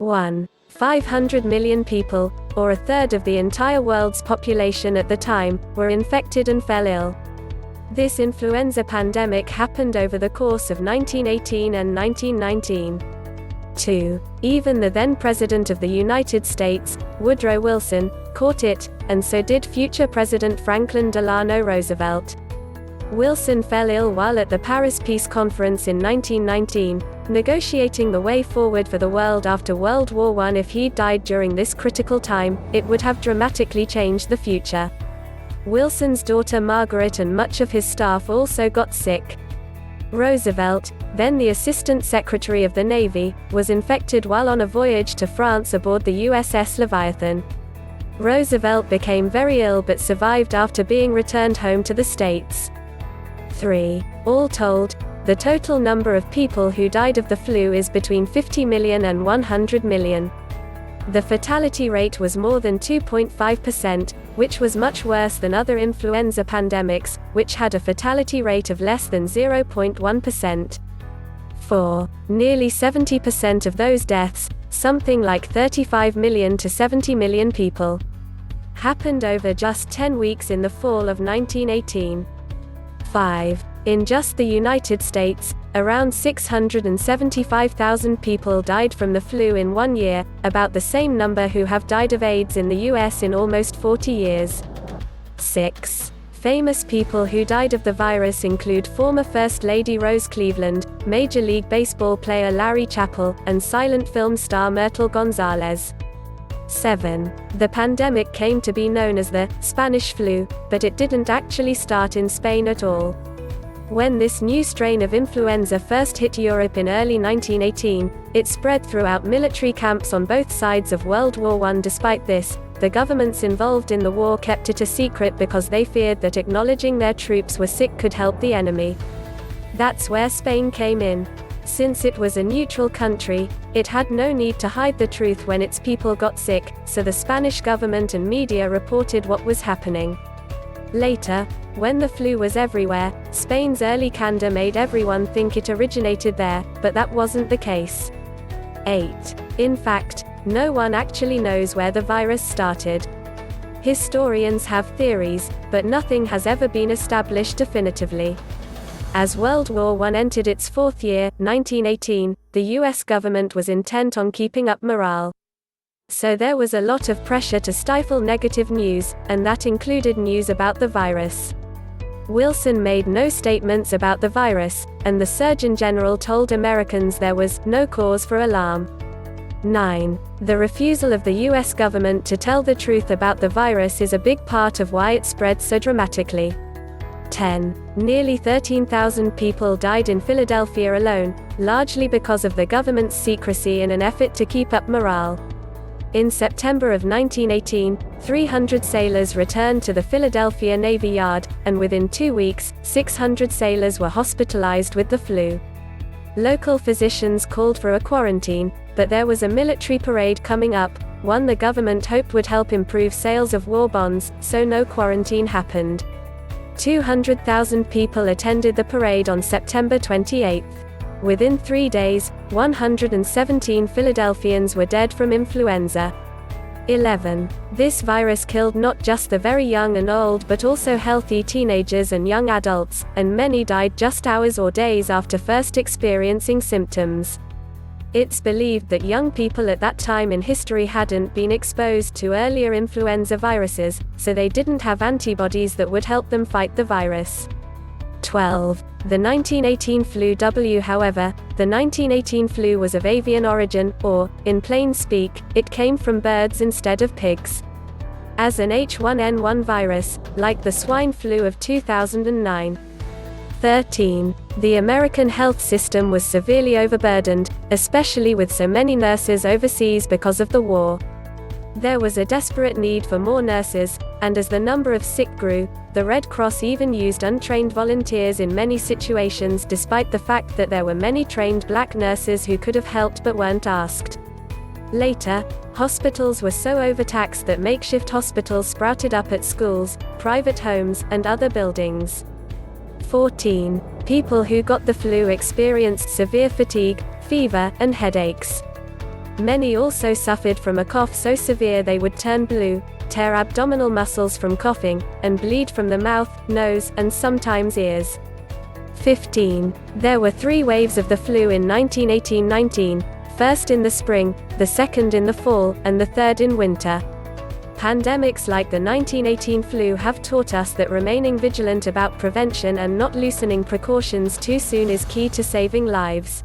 1. 500 million people, or a third of the entire world's population at the time, were infected and fell ill. This influenza pandemic happened over the course of 1918 and 1919. 2. Even the then President of the United States, Woodrow Wilson, caught it, and so did future President Franklin Delano Roosevelt. Wilson fell ill while at the Paris Peace Conference in 1919, negotiating the way forward for the world after World War I. If he'd died during this critical time, it would have dramatically changed the future. Wilson's daughter Margaret and much of his staff also got sick. Roosevelt, then the Assistant Secretary of the Navy, was infected while on a voyage to France aboard the USS Leviathan. Roosevelt became very ill but survived after being returned home to the States. 3. All told, the total number of people who died of the flu is between 50 million and 100 million. The fatality rate was more than 2.5%, which was much worse than other influenza pandemics, which had a fatality rate of less than 0.1%. 4. Nearly 70% of those deaths, something like 35 million to 70 million people, happened over just 10 weeks in the fall of 1918. 5. In just the United States, around 675,000 people died from the flu in 1 year, about the same number who have died of AIDS in the US in almost 40 years. 6. Famous people who died of the virus include former First Lady Rose Cleveland, Major League Baseball player Larry Chappell, and silent film star Myrtle Gonzalez. 7. The pandemic came to be known as the Spanish flu, but it didn't actually start in Spain at all. When this new strain of influenza first hit Europe in early 1918, it spread throughout military camps on both sides of World War I. Despite this, the governments involved in the war kept it a secret because they feared that acknowledging their troops were sick could help the enemy. That's where Spain came in. Since it was a neutral country, it had no need to hide the truth when its people got sick, so the Spanish government and media reported what was happening. Later, when the flu was everywhere, Spain's early candor made everyone think it originated there, but that wasn't the case. 8. In fact, no one actually knows where the virus started. Historians have theories, but nothing has ever been established definitively. As World War I entered its fourth year, 1918, the US government was intent on keeping up morale. So there was a lot of pressure to stifle negative news, and that included news about the virus. Wilson made no statements about the virus, and the Surgeon General told Americans there was no cause for alarm. 9. The refusal of the US government to tell the truth about the virus is a big part of why it spread so dramatically. 10. Nearly 13,000 people died in Philadelphia alone, largely because of the government's secrecy in an effort to keep up morale. In September of 1918, 300 sailors returned to the Philadelphia Navy Yard, and within 2 weeks, 600 sailors were hospitalized with the flu. Local physicians called for a quarantine, but there was a military parade coming up, one the government hoped would help improve sales of war bonds, so no quarantine happened. 200,000 people attended the parade on September 28. Within 3 days, 117 Philadelphians were dead from influenza. 11. This virus killed not just the very young and old but also healthy teenagers and young adults, and many died just hours or days after first experiencing symptoms. It's believed that young people at that time in history hadn't been exposed to earlier influenza viruses, so they didn't have antibodies that would help them fight the virus. 12. The 1918 flu. However, the 1918 flu was of avian origin, or, in plain speak, it came from birds instead of pigs. As an H1N1 virus, like the swine flu of 2009. 13. The American health system was severely overburdened, especially with so many nurses overseas because of the war. There was a desperate need for more nurses, and as the number of sick grew, the Red Cross even used untrained volunteers in many situations despite the fact that there were many trained black nurses who could have helped but weren't asked. Later, hospitals were so overtaxed that makeshift hospitals sprouted up at schools, private homes, and other buildings. 14. People who got the flu experienced severe fatigue, fever, and headaches. Many also suffered from a cough so severe they would turn blue, tear abdominal muscles from coughing, and bleed from the mouth, nose, and sometimes ears. 15. There were 3 waves of the flu in 1918-19, first in the spring, the second in the fall, and the third in winter. Pandemics like the 1918 flu have taught us that remaining vigilant about prevention and not loosening precautions too soon is key to saving lives.